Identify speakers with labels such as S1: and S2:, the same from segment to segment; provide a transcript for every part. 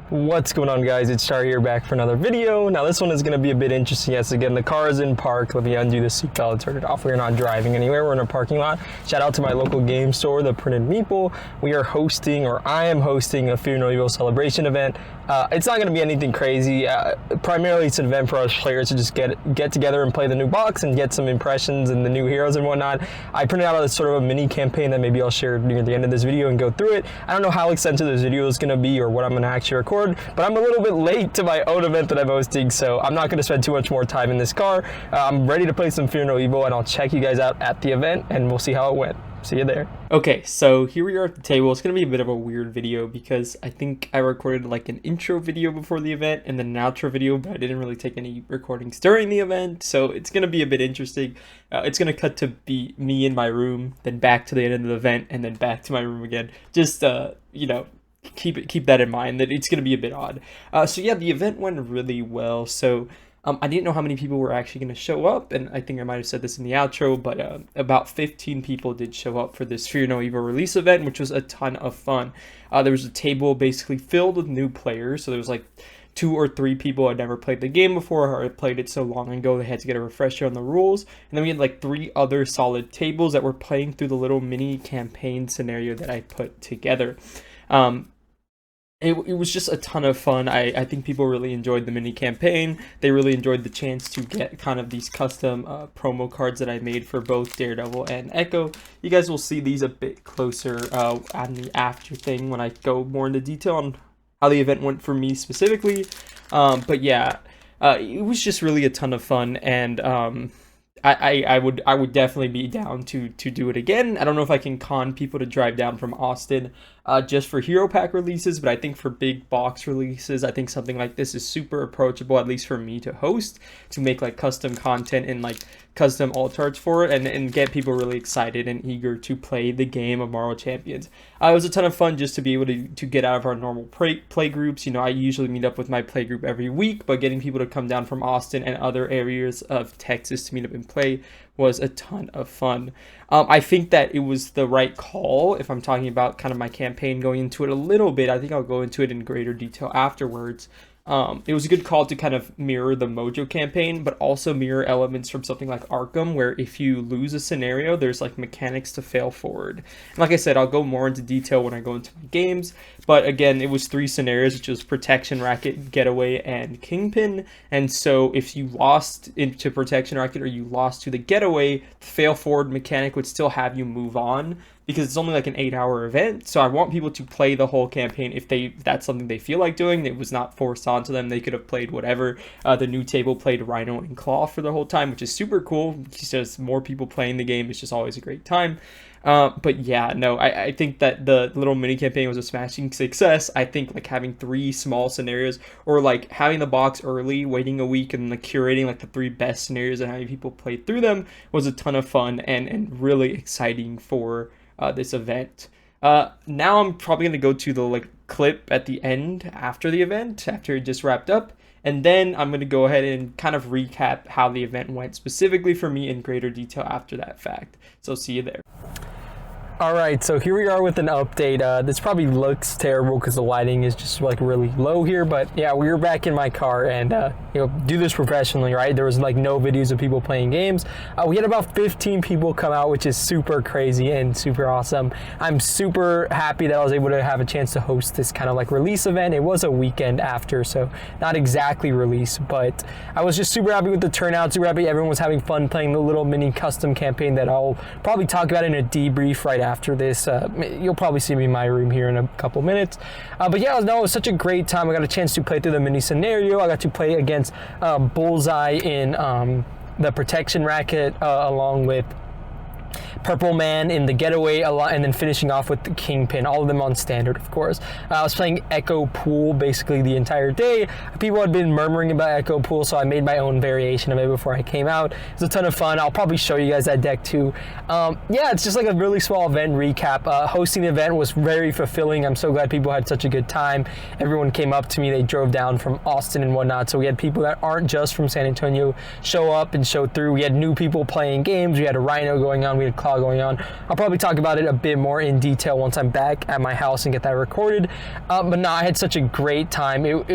S1: What's going on, guys? It's Char here, back for another video. Now this one is going to be a bit interesting. Yes, again, the car is in park. Let me undo the seatbelt, turn it off. We're not driving anywhere. We're in a parking lot. Shout out to my local game store, the Printed Meeple. We are hosting, or I am hosting, a Fear No Evil celebration event. It's not going to be anything crazy. Primarily, it's an event for us players to just get together and play the new box and get some impressions and the new heroes and whatnot. I printed out a sort of a mini campaign that maybe I'll share near the end of this video and go through it. I don't know how extensive this video is going to be or what I'm going to actually record, but I'm a little bit late to my own event that I'm hosting, so I'm not going to spend too much more time in this car. I'm ready to play some Fear No Evil, and I'll check you guys out at the event, and we'll see how it went. See you there.
S2: Okay, so here we are at the table. It's going to be a bit of a weird video because I think I recorded like an intro video before the event and then an outro video, but I didn't really take any recordings during the event, so it's going to be a bit interesting. It's going to cut to be me in my room, then back to the end of the event, and then back to my room again. Just, you know, keep that in mind, that it's going to be a bit odd. So yeah, the event went really well. So I didn't know how many people were actually going to show up, and I think I might have said this in the outro, but about 15 people did show up for this Fear No Evil release event, which was a ton of fun. There was a table basically filled with new players, so there was like 2 or 3 people had never played the game before, or had played it so long ago they had to get a refresher on the rules. And then we had like 3 other solid tables that were playing through the little mini campaign scenario that I put together. It was just a ton of fun. I think people really enjoyed the mini campaign. They really enjoyed the chance to get kind of these custom promo cards that I made for both Daredevil and Echo. You guys will see these a bit closer on the after thing when I go more into detail on how the event went for me specifically. But yeah, it was just really a ton of fun, and I would definitely be down to do it again. I don't know if I can con people to drive down from Austin just for hero pack releases, but I think for big box releases, I think something like this is super approachable, at least for me to host, to make like custom content and like custom alt arts for it, and get people really excited and eager to play the game of Marvel Champions. It was a ton of fun just to be able to get out of our normal play groups. You know, I usually meet up with my play group every week, but getting people to come down from Austin and other areas of Texas to meet up and play was a ton of fun. I think that it was the right call. If I'm talking about kind of my campaign, going into it a little bit, I think I'll go into it in greater detail afterwards. It was a good call to kind of mirror the Mojo campaign, but also mirror elements from something like Arkham, where if you lose a scenario, there's like mechanics to fail forward. And like I said, I'll go more into detail when I go into my games, but again, it was 3 scenarios, which was Protection Racket, Getaway, and Kingpin. And so if you lost into Protection Racket or you lost to the Getaway, the fail forward mechanic would still have you move on, because it's only like an 8-hour event. So I want people to play the whole campaign if that's something they feel like doing. It was not forced onto them. They could have played whatever. The new table played Rhino and Claw for the whole time, which is super cool. It's just more people playing the game. It's just always a great time. But yeah, no, I think that the little mini campaign was a smashing success. I think like having 3 small scenarios, or like having the box early, waiting a week, and like curating like the 3 best scenarios and having people play through them was a ton of fun and really exciting for this event. Now I'm probably going to go to the like clip at the end after the event, after it just wrapped up, and then I'm going to go ahead and kind of recap how the event went specifically for me in greater detail after that fact. So see you there.
S1: Alright, so here we are with an update. This probably looks terrible because the lighting is just like really low here, but yeah, we were back in my car and you know, do this professionally, right? There was like no videos of people playing games. We had about 15 people come out, which is super crazy and super awesome. I'm super happy that I was able to have a chance to host this kind of like release event. It was a weekend after, so not exactly release, but I was just super happy with the turnout, super happy everyone was having fun playing the little mini custom campaign that I'll probably talk about in a debrief right after this. You'll probably see me in my room here in a couple minutes. But yeah, no, it was such a great time. I got a chance to play through the mini scenario. I got to play against Bullseye in the Protection Racket, along with Purple Man in the Getaway, and then finishing off with the Kingpin, all of them on standard, of course. I was playing Echo Pool basically the entire day. People had been murmuring about Echo Pool, so I made my own variation of it before I came out. It was a ton of fun. I'll probably show you guys that deck too. Yeah, it's just like a really small event recap. Hosting the event was very fulfilling. I'm so glad people had such a good time. Everyone came up to me. They drove down from Austin and whatnot, so we had people that aren't just from San Antonio show up and show through. We had new people playing games. We had a Rhino going on. We had Claw call going on. I'll probably talk about it a bit more in detail once I'm back at my house and get that recorded. But no, I had such a great time. It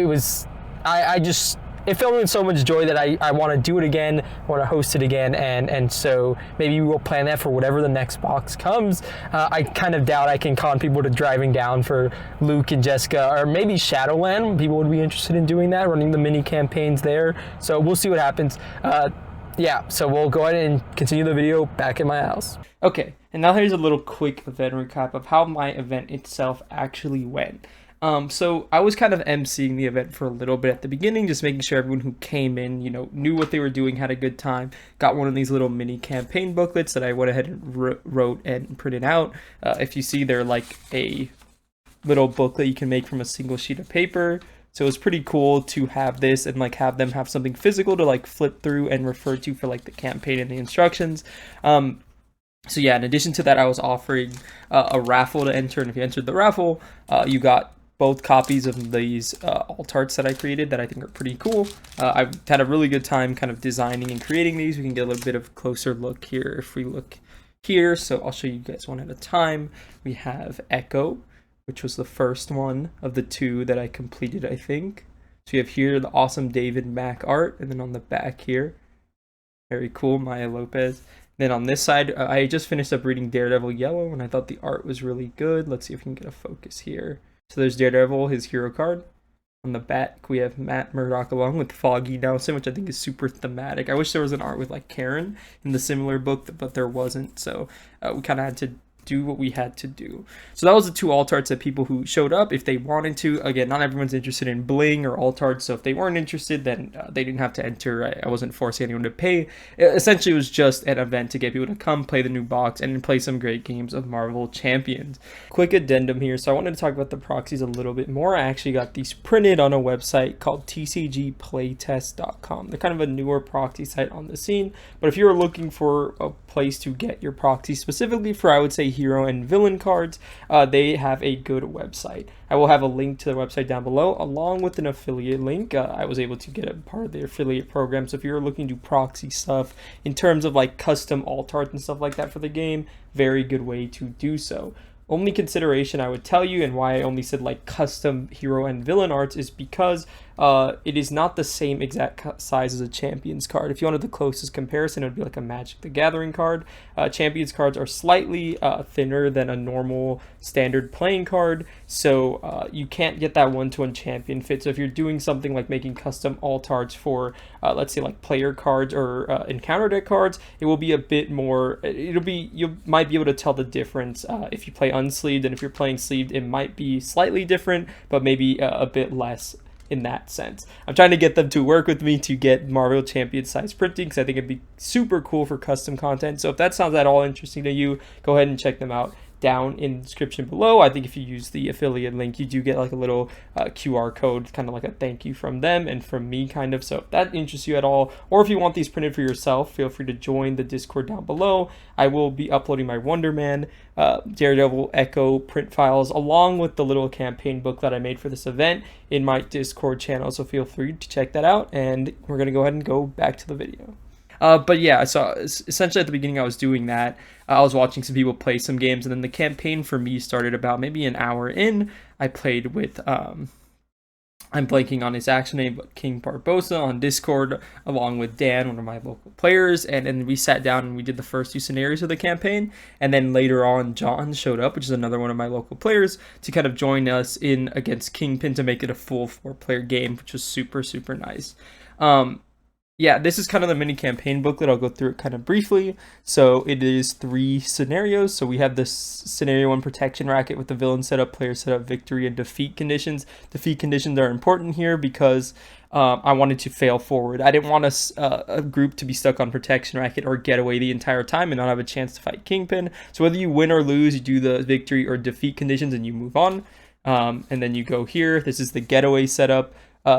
S1: filled me with so much joy that I want to do it again, I want to host it again, and so maybe we'll plan that for whatever the next box comes. I kind of doubt I can con people to driving down for Luke and Jessica, or maybe Shadowland. People would be interested in doing that, running the mini campaigns there. So we'll see what happens. Yeah, so we'll go ahead and continue the video back at my house.
S2: Okay, and now here's a little quick event recap of how my event itself actually went. So I was kind of emceeing the event for a little bit at the beginning, just making sure everyone who came in, knew what they were doing, had a good time, got one of these little mini campaign booklets that I went ahead and wrote and printed out. If you see, they're like a little booklet you can make from a single sheet of paper. So it's pretty cool to have this and like have them have something physical to like flip through and refer to for like the campaign and the instructions. So yeah, in addition to that, I was offering a raffle to enter, and if you entered the raffle, you got both copies of these alt arts that I created that I think are pretty cool. I've had a really good time kind of designing and creating these. We can get a little bit of closer look here if we look here. So I'll show you guys one at a time. We have Echo, which was the first one of the two that I completed, I think. So you have here the awesome David Mack art, and then on the back here, very cool, Maya Lopez. Then on this side, I just finished up reading Daredevil Yellow, and I thought the art was really good. Let's see if we can get a focus here. So there's Daredevil, his hero card. On the back, we have Matt Murdock along with Foggy Nelson, which I think is super thematic. I wish there was an art with like Karen in the similar book, but there wasn't. So we kind of had to do what we had to do. So that was the two alt arts that people who showed up, if they wanted to. Again, not everyone's interested in bling or alt arts, so if they weren't interested, then they didn't have to enter. I wasn't forcing anyone to pay. Essentially, it was just an event to get people to come play the new box and play some great games of Marvel Champions. Quick addendum here. So I wanted to talk about the proxies a little bit more. I actually got these printed on a website called TCGPlaytest.com. They're kind of a newer proxy site on the scene, but if you're looking for a place to get your proxy specifically for, I would say, hero and villain cards, they have a good website. I will have a link to the website down below along with an affiliate link. I was able to get a part of the affiliate program, so if you're looking to proxy stuff in terms of like custom alt art and stuff like that for the game, very good way to do so. Only consideration I would tell you, and why I only said like custom hero and villain arts, is because it is not the same exact size as a Champions card. If you wanted the closest comparison, it would be like a Magic the Gathering card. Champions cards are slightly thinner than a normal standard playing card, so you can't get that one-to-one champion fit. So if you're doing something like making custom alt arts for, let's say like player cards or encounter deck cards, it will be a bit more, you might be able to tell the difference if you play unsleeved, and if you're playing sleeved, it might be slightly different, but maybe a bit less in that sense. I'm trying to get them to work with me to get Marvel Champion size printing, because I think it'd be super cool for custom content. So if that sounds at all interesting to you, go ahead and check them out down in the description below. I think if you use the affiliate link, you do get like a little QR code, kind of like a thank you from them and from me, kind of. So if that interests you at all, or if you want these printed for yourself, feel free to join the Discord down below. I will be uploading my Wonder Man, Daredevil, Echo print files along with the little campaign book that I made for this event in my Discord channel, so feel free to check that out, and we're gonna go ahead and go back to the video. But yeah, so essentially at the beginning I was doing that. I was watching some people play some games, and then the campaign for me started about maybe an hour in. I played with, I'm blanking on his actual name, but King Barbosa on Discord, along with Dan, one of my local players, and then we sat down and we did the first two scenarios of the campaign, and then later on John showed up, which is another one of my local players, to kind of join us in against Kingpin to make it a full 4-player game, which was super, super nice. Yeah, this is kind of the mini campaign booklet. I'll go through it kind of briefly. So it is 3 scenarios. So we have this scenario 1 protection racket with the villain setup, player setup, victory, and defeat conditions. Defeat conditions are important here because I wanted to fail forward. I didn't want a group to be stuck on protection racket or getaway the entire time and not have a chance to fight Kingpin. So whether you win or lose, you do the victory or defeat conditions and you move on. And then you go here. This is the getaway setup.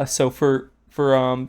S2: So for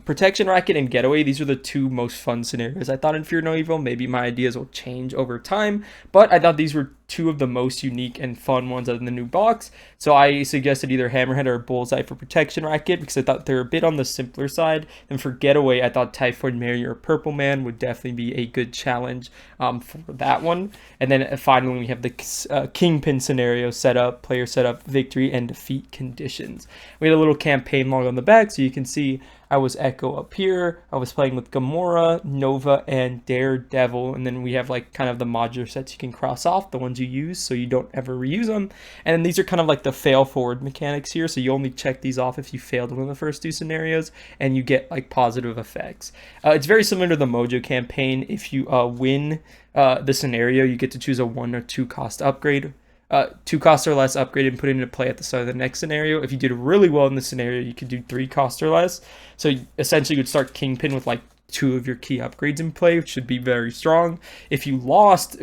S2: Protection Racket and Getaway, these are the 2 most fun scenarios. I thought in Fear No Evil, maybe my ideas will change over time, but I thought these were two of the most unique and fun ones out of the new box. So I suggested either Hammerhead or Bullseye for Protection Racket because I thought they're a bit on the simpler side. And for Getaway, I thought Typhoid Mary or Purple Man would definitely be a good challenge for that one. And then finally, we have the Kingpin scenario setup, player setup, victory, and defeat conditions. We had a little campaign log on the back, so you can see I was Echo up here. I was playing with Gamora, Nova, and Daredevil. And then we have like kind of the modular sets you can cross off, the ones you use so you don't ever reuse them. And then these are kind of like the fail forward mechanics here. So you only check these off if you failed one of the first two scenarios and you get like positive effects. It's very similar to the Mojo campaign. If you win the scenario, you get to choose a 1 or 2 cost upgrade. 2 cost or less upgrade and put it into play at the start of the next scenario. If you did really well in the scenario, you could do 3 cost or less. So essentially you would start Kingpin with like 2 of your key upgrades in play, which should be very strong. If you lost,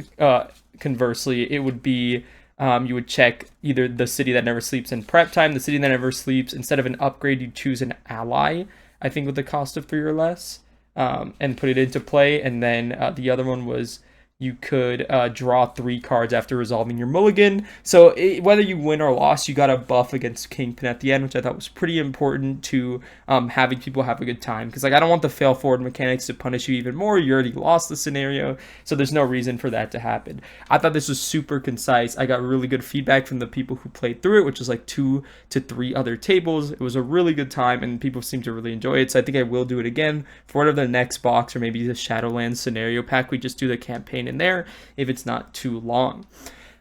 S2: conversely, it would be you would check either the City That Never Sleeps and Prep Time. The City That Never Sleeps, instead of an upgrade, you choose an ally, I think with the cost of 3 or less, and put it into play. And then the other one was you could draw 3 cards after resolving your mulligan. So whether you win or lost, you got a buff against Kingpin at the end, which I thought was pretty important to having people have a good time. Because like I don't want the fail forward mechanics to punish you even more. You already lost the scenario, so there's no reason for that to happen. I thought this was super concise. I got really good feedback from the people who played through it, which was like 2 to 3 other tables. It was a really good time, and people seem to really enjoy it. So I think I will do it again for whatever the next box, or maybe the Shadowlands scenario pack. We just do the campaign in there if it's not too long.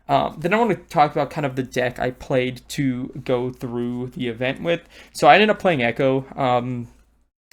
S2: Then I want to talk about kind of the deck I played to go through the event with. So I ended up playing Echo.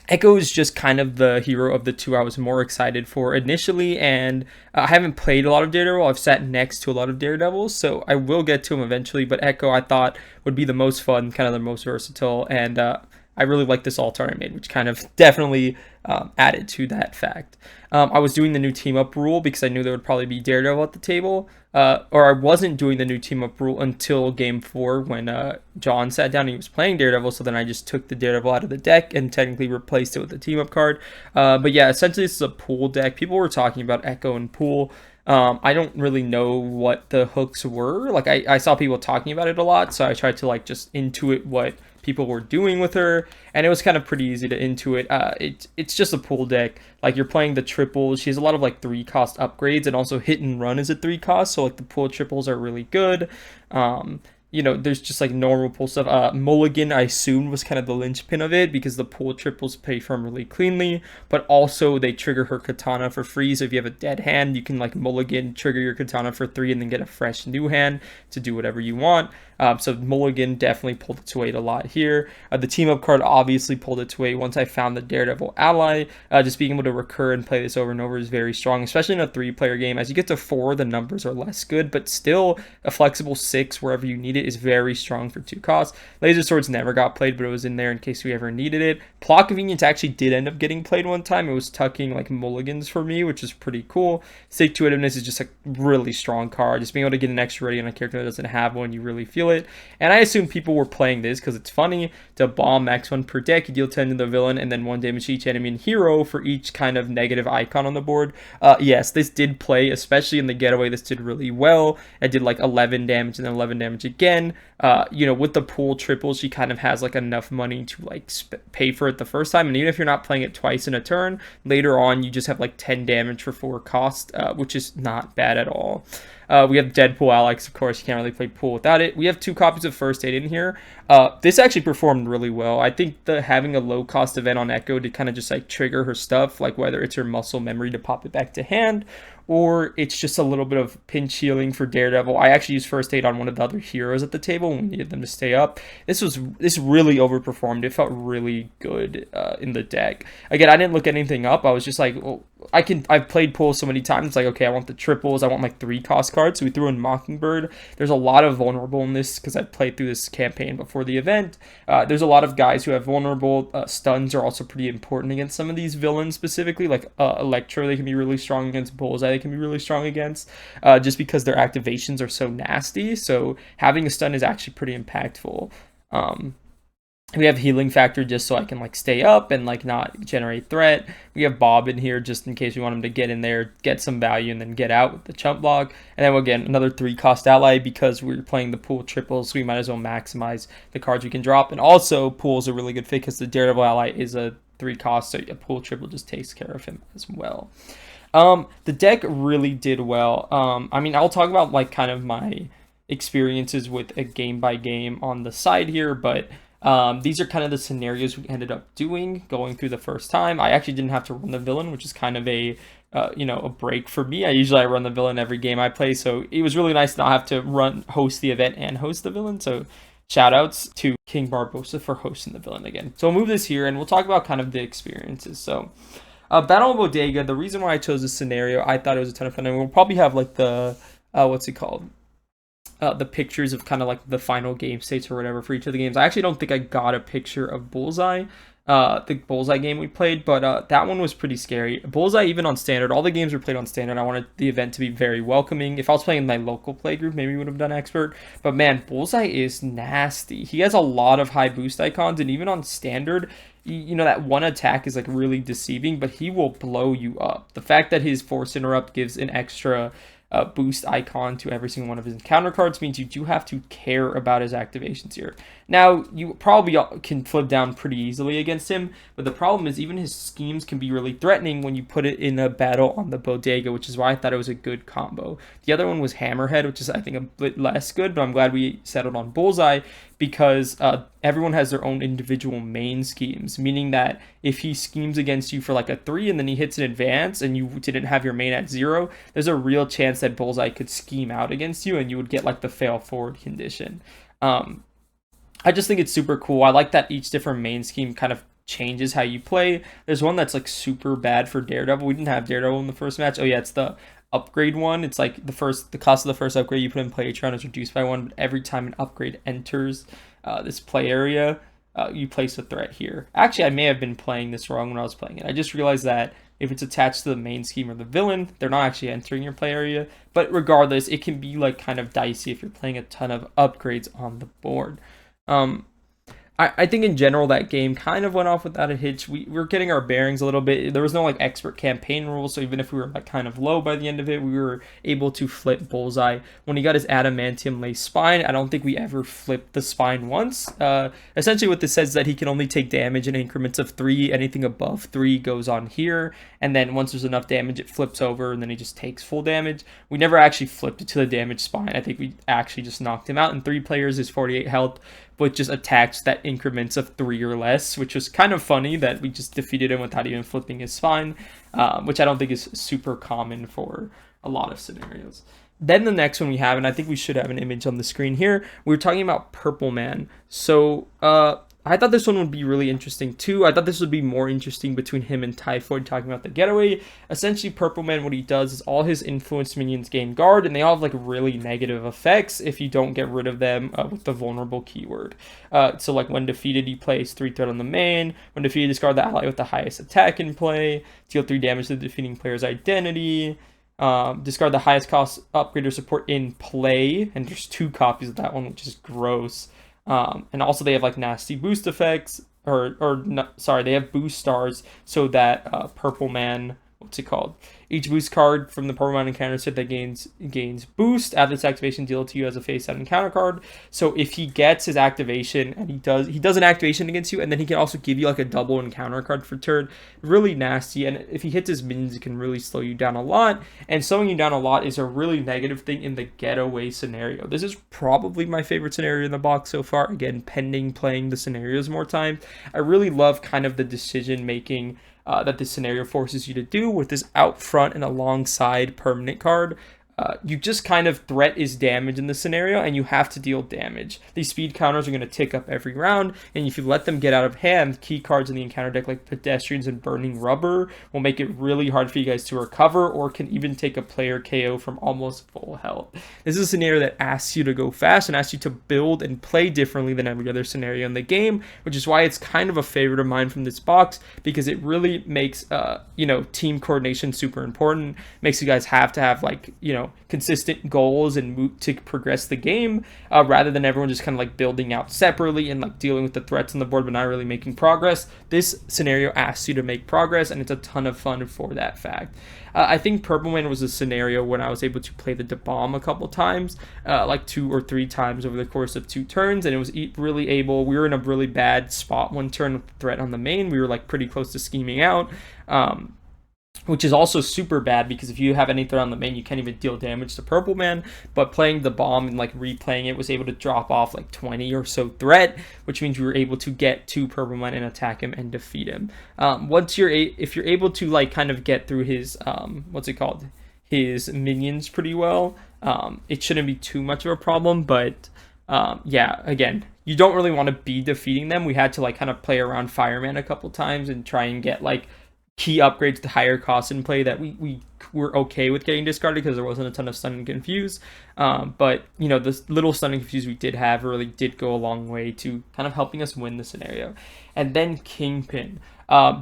S2: Echo is just kind of the hero of the 2 I was more excited for initially, and I haven't played a lot of Daredevil. I've sat next to a lot of Daredevils, so I will get to him eventually, but Echo I thought would be the most fun, kind of the most versatile, and I really like this altar I made, which kind of definitely added to that fact. I was doing the new team up rule because I knew there would probably be Daredevil at the table, or I wasn't doing the new team up rule until game 4 when John sat down and he was playing Daredevil, so then I just took the Daredevil out of the deck and technically replaced it with the team up card. But yeah, essentially this is a pool deck. People were talking about Echo and pool. I don't really know what the hooks were. Like I saw people talking about it a lot, so I tried to like just intuit what people were doing with her, and it was kind of pretty easy to intuit. It's just a pool deck. Like you're playing the triples. She has a lot of like 3 cost upgrades, and also hit and run is a 3 cost, so like the pool triples are really good. You know, there's just like normal pool stuff. Mulligan, I assumed, was kind of the linchpin of it because the pool triples pay for him really cleanly, but also they trigger her katana for free. So if you have a dead hand, you can like mulligan, trigger your katana for 3, and then get a fresh new hand to do whatever you want. So mulligan definitely pulled its weight a lot here. The team up card obviously pulled its weight once I found the Daredevil ally. Just being able to recur and play this over and over is very strong, especially in a 3-player game. As you get to 4, the numbers are less good, but still a flexible 6 wherever you need it is very strong for 2 costs. Laser Swords never got played, but it was in there in case we ever needed it. Plot Convenience actually did end up getting played one time. It was tucking like mulligans for me, which is pretty cool. Stick-to-itiveness is just a really strong card. Just being able to get an extra ready on a character that doesn't have one, you really feel it. And I assume people were playing this because it's funny. To bomb max 1 per deck, you deal 10 to the villain and then 1 damage to each enemy and hero for each kind of negative icon on the board. Yes, this did play, especially in the getaway. This did really well. I did like 11 damage and then 11 damage again. You know, with the pool triples, she kind of has like enough money to like pay for it the first time. And even if you're not playing it twice in a turn, later on you just have like 10 damage for 4 cost, which is not bad at all. We have Deadpool Alex, of course. You can't really play pool without it. We have 2 copies of First Aid in here. This actually performed really well. I think having a low cost event on Echo to kind of just like trigger her stuff, like whether it's her muscle memory to pop it back to hand, or it's just a little bit of pinch healing for Daredevil. I actually used First Aid on one of the other heroes at the table when we needed them to stay up. This really overperformed. It felt really good in the deck. Again, I didn't look anything up. I was just like, well, I've played pool so many times. It's like, okay, I want the triples. I want like 3 cost cards. So we threw in Mockingbird. There's a lot of vulnerable in this because I played through this campaign before the event. There's a lot of guys who have vulnerable. Stuns are also pretty important against some of these villains specifically. Like Electro, they can be really strong against. Bullseye, they can be really strong against. Just because their activations are so nasty. So having a stun is actually pretty impactful. We have healing factor just so I can like stay up and like not generate threat. We have Bob in here just in case we want him to get in there, get some value, and then get out with the chump block. And then we'll get another 3-cost ally because we're playing the pool triples, so we might as well maximize the cards we can drop. And also, pool's a really good fit because the Daredevil ally is a 3-cost, so a pool triple just takes care of him as well. The deck really did well. I mean, I'll talk about like kind of my experiences with a game by game on the side here, but these are kind of the scenarios we ended up going through the first time. I actually didn't have to run the villain, which is kind of a a break for me. I run the villain every game I play, so it was really nice to not have to host the event and host the villain. So shout outs to King Barbosa for hosting the villain again. So we'll move this here and we'll talk about kind of the experiences. So Battle of Bodega, the reason why I chose this scenario, I thought it was a ton of fun, and we'll probably have like the what's it called, the pictures of kind of like the final game states or whatever for each of the games. I actually don't think I got a picture of Bullseye, the Bullseye game we played, but that one was pretty scary. Bullseye, even on standard, all the games were played on standard. I wanted the event to be very welcoming. If I was playing my local play group, maybe we would have done expert, but man, Bullseye is nasty. He has a lot of high boost icons, and even on standard, you know, that one attack is like really deceiving, but he will blow you up. The fact that his Force Interrupt gives an extra boost icon to every single one of his encounter cards means you do have to care about his activations here. Now, you probably can flip down pretty easily against him, but the problem is even his schemes can be really threatening when you put it in a battle on the Bodega, which is why I thought it was a good combo. The other one was Hammerhead, which is I think a bit less good, but I'm glad we settled on Bullseye because everyone has their own individual main schemes, meaning that if he schemes against you for like a 3 and then he hits an advance and you didn't have your main at 0, there's a real chance that Bullseye could scheme out against you and you would get like the fail forward condition. I just think it's super cool. I like that each different main scheme kind of changes how you play. There's one that's like super bad for Daredevil. We didn't have Daredevil in the first match. Oh yeah, it's the upgrade one. It's like the cost of the first upgrade you put in play Patreon is reduced by 1, but every time an upgrade enters this play area, you place a threat here. Actually, I may have been playing this wrong when I was playing it. I just realized that if it's attached to the main scheme or the villain, they're not actually entering your play area. But regardless, it can be like kind of dicey if you're playing a ton of upgrades on the board. I think in general that game kind of went off without a hitch. We were getting our bearings a little bit. There was no like expert campaign rules, so even if we were like kind of low by the end of it, we were able to flip Bullseye. When he got his adamantium lace spine, I don't think we ever flipped the spine once. Essentially what this says is that he can only take damage in increments of 3. Anything above 3 goes on here, and then once there's enough damage, it flips over, and then he just takes full damage. We never actually flipped it to the damage spine. I think we actually just knocked him out in 3 players, his 48 health, but just attacks that increments of 3 or less, which was kind of funny that we just defeated him without even flipping his spine, which I don't think is super common for a lot of scenarios. Then the next one we have, and I think we should have an image on the screen here, we were talking about Purple Man. So I thought this one would be really interesting too. I thought this would be more interesting between him and Typhoid, talking about the getaway. Essentially, Purple Man, what he does is all his influence minions gain guard, and they all have like really negative effects if you don't get rid of them with the vulnerable keyword. So like when defeated, you place 3 threat on the main. When defeated, discard the ally with the highest attack in play. Deal 3 damage to the defeating player's identity. Discard the highest cost upgrader support in play, and there's 2 copies of that one, which is gross. And also they have like nasty boost effects, they have boost stars so that Purple Man, what's it called? Each boost card from the Purple Man encounter set that gains boost. Add this activation deal to you as a face-out encounter card. So if he gets his activation and he does an activation against you, and then he can also give you like a double encounter card for turn. Really nasty. And if he hits his minions, it can really slow you down a lot. And slowing you down a lot is a really negative thing in the getaway scenario. This is probably my favorite scenario in the box so far. Again, pending playing the scenarios more times. I really love kind of the decision making that this scenario forces you to do with this out front and alongside permanent card. You just kind of threat is damage in the scenario, and you have to deal damage. These speed counters are going to tick up every round, and if you let them get out of hand, key cards in the encounter deck like Pedestrians and Burning Rubber will make it really hard for you guys to recover, or can even take a player KO from almost full health. This is a scenario that asks you to go fast and asks you to build and play differently than every other scenario in the game, which is why it's kind of a favorite of mine from this box, because it really makes team coordination super important. Makes you guys have to have consistent goals and move to progress the game, rather than everyone just kind of like building out separately and like dealing with the threats on the board but not really making progress. This scenario asks you to make progress, and it's a ton of fun for that fact. I think Purple Man was a scenario when I was able to play the bomb a couple times, like 2 or 3 times over the course of 2 turns, and it was really able. We were in a really bad spot one turn with the threat on the main. We were like pretty close to scheming out, which is also super bad because if you have any threat on the main, you can't even deal damage to Purple Man. But playing the bomb and like replaying it was able to drop off like 20 or so threat, which means we were able to get to Purple Man and attack him and defeat him. If you're able to like kind of get through his his minions pretty well, it shouldn't be too much of a problem. But yeah, again, you don't really want to be defeating them. We had to like kind of play around Fireman a couple times and try and get like key upgrades to higher costs in play that we were okay with getting discarded because there wasn't a ton of stun and confuse. But the little stun and confuse we did have really did go a long way to kind of helping us win the scenario. And then Kingpin.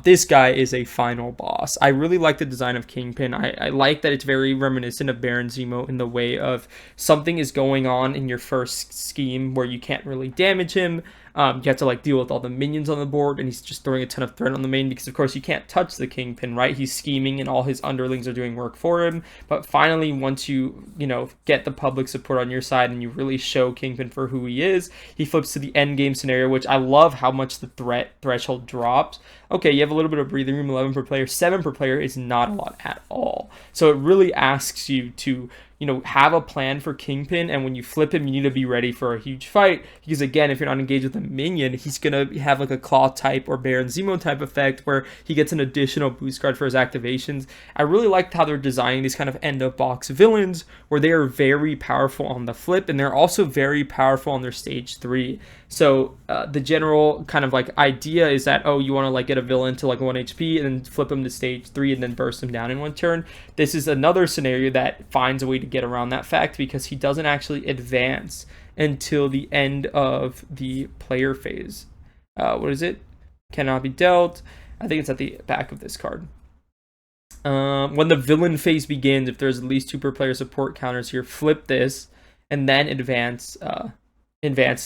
S2: This guy is a final boss. I really like the design of Kingpin. I like that it's very reminiscent of Baron Zemo in the way of something is going on in your first scheme where you can't really damage him. You have to like deal with all the minions on the board, and he's just throwing a ton of threat on the main because of course you can't touch the Kingpin, right? He's scheming and all his underlings are doing work for him. But finally, once you get the public support on your side and you really show Kingpin for who he is, he flips to the end game scenario, which I love how much the threat threshold drops. Okay, you have a little bit of breathing room, 11 per player, 7 per player is not a lot at all. So it really asks you to have a plan for Kingpin, and when you flip him, you need to be ready for a huge fight, because again, if you're not engaged with a minion, he's gonna have like a Claw type or Baron Zemo type effect where he gets an additional boost card for his activations. I really liked how they're designing these kind of end of box villains where they are very powerful on the flip, and they're also very powerful on their stage 3. So the general kind of like idea is that, you want to like get a villain to like 1 HP and then flip him to stage 3 and then burst him down in 1 turn. This is another scenario that finds a way to get around that fact because he doesn't actually advance until the end of the player phase. What is it? Cannot be dealt. I think it's at the back of this card. When the villain phase begins, if there's at least 2 per player support counters here, flip this and then advance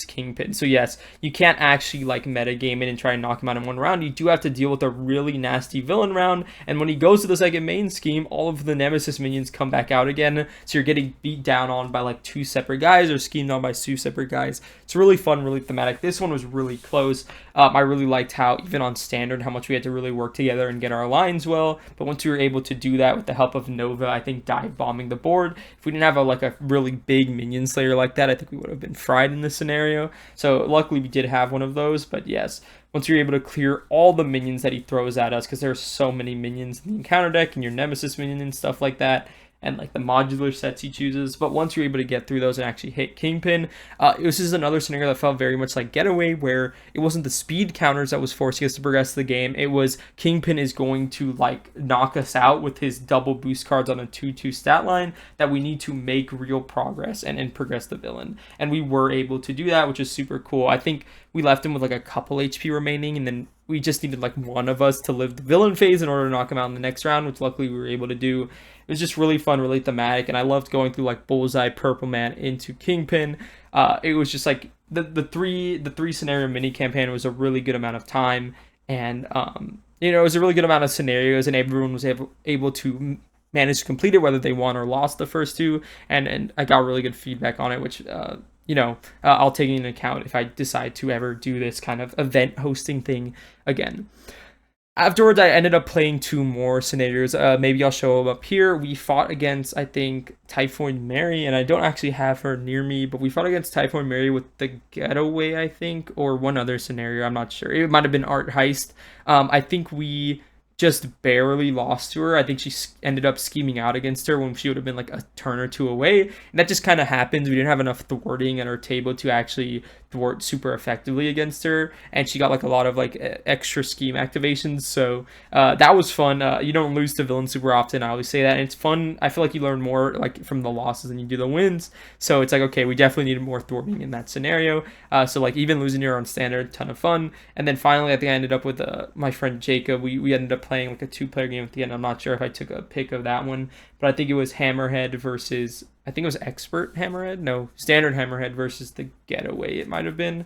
S2: Kingpin. So yes, you can't actually like metagame it and try and knock him out in 1 round. You do have to deal with a really nasty villain round, and when he goes to the second main scheme, all of the Nemesis minions come back out again, so you're getting beat down on by like 2 separate guys or schemed on by 2 separate guys. It's really fun, really thematic. This one was really close. I really liked how even on standard how much we had to really work together and get our lines well, but once we were able to do that with the help of Nova, I think dive bombing the board, if we didn't have a really big minion slayer like that, I think we would have been fried in this scenario. So luckily we did have one of those. But yes, once you're able to clear all the minions that he throws at us, because there's so many minions in the encounter deck and your Nemesis minion and stuff like that, and like the modular sets he chooses, but once you're able to get through those and actually hit Kingpin, this is another scenario that felt very much like Getaway, where it wasn't the speed counters that was forcing us to progress the game, it was Kingpin is going to like knock us out with his double boost cards on a 2/2 stat line, that we need to make real progress and progress the villain, and we were able to do that, which is super cool. I think we left him with like a couple HP remaining, and then we just needed like one of us to live the villain phase in order to knock him out in the next round, which luckily we were able to do. It was just really fun, really thematic, and I loved going through like Bullseye, Purple Man into Kingpin. It was just like the three scenario mini campaign was a really good amount of time, and it was a really good amount of scenarios, and everyone was able to manage to complete it, whether they won or lost the first 2, and I got really good feedback on it, which I'll take into account if I decide to ever do this kind of event hosting thing again. Afterwards, I ended up playing 2 more scenarios. Maybe I'll show them up here. We fought against, I think, Typhoid Mary, and I don't actually have her near me, but we fought against Typhoid Mary with the Getaway, I think, or one other scenario. I'm not sure. It might have been Art Heist. I think we just barely lost to her. I think she ended up scheming out against her when she would have been like a turn or 2 away, and that just kind of happens. We didn't have enough thwarting at our table to actually thwart super effectively against her, and she got like a lot of like extra scheme activations. So that was fun. You don't lose to villains super often. I always say that, and it's fun. I feel like you learn more like from the losses than you do the wins. So it's like, okay, we definitely needed more thwarting in that scenario. So like even losing her on standard, ton of fun. And then finally, I think I ended up with my friend Jacob. We ended up playing like a 2-player game at the end. I'm not sure if I took a pick of that one, but I think it was Hammerhead versus, I think it was Expert Hammerhead. No, Standard Hammerhead versus the Getaway. It might have been.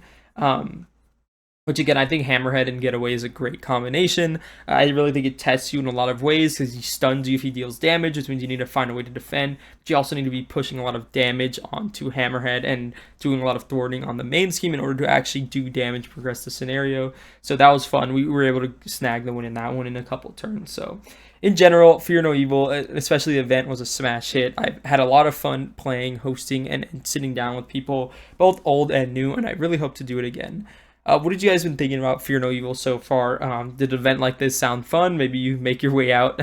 S2: Which again, I think Hammerhead and Getaway is a great combination. I really think it tests you in a lot of ways because he stuns you if he deals damage, which means you need to find a way to defend. But you also need to be pushing a lot of damage onto Hammerhead and doing a lot of thwarting on the main scheme in order to actually do damage, progress the scenario. So that was fun. We were able to snag the win in that one in a couple turns. So in general, Fear No Evil, especially the event, was a smash hit. I've had a lot of fun playing, hosting, and sitting down with people, both old and new, and I really hope to do it again. What did you guys been thinking about Fear No Evil so far? Did an event like this sound fun? Maybe you make your way out.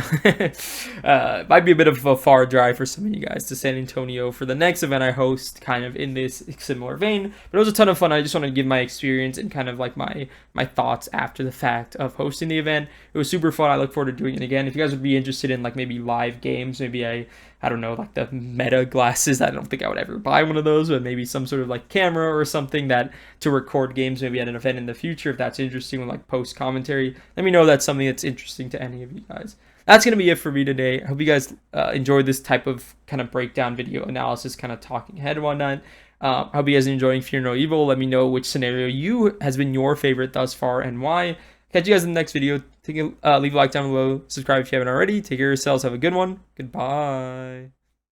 S2: Might be a bit of a far drive for some of you guys to San Antonio for the next event I host, kind of in this similar vein. But it was a ton of fun. I just want to give my experience and kind of like my thoughts after the fact of hosting the event. It was super fun. I look forward to doing it again. If you guys would be interested in like maybe live games, maybe I don't know, like the Meta glasses. I don't think I would ever buy one of those, but maybe some sort of like camera or something that to record games maybe at an event in the future, if that's interesting, with like post commentary. Let me know if that's something that's interesting to any of you guys. That's going to be it for me today. I hope you guys enjoyed this type of kind of breakdown video analysis, kind of talking head and whatnot. I hope you guys are enjoying Fear No Evil. Let me know which scenario has been your favorite thus far and why. Catch you guys in the next video. Leave a like down below. Subscribe if you haven't already. Take care of yourselves. Have a good one. Goodbye.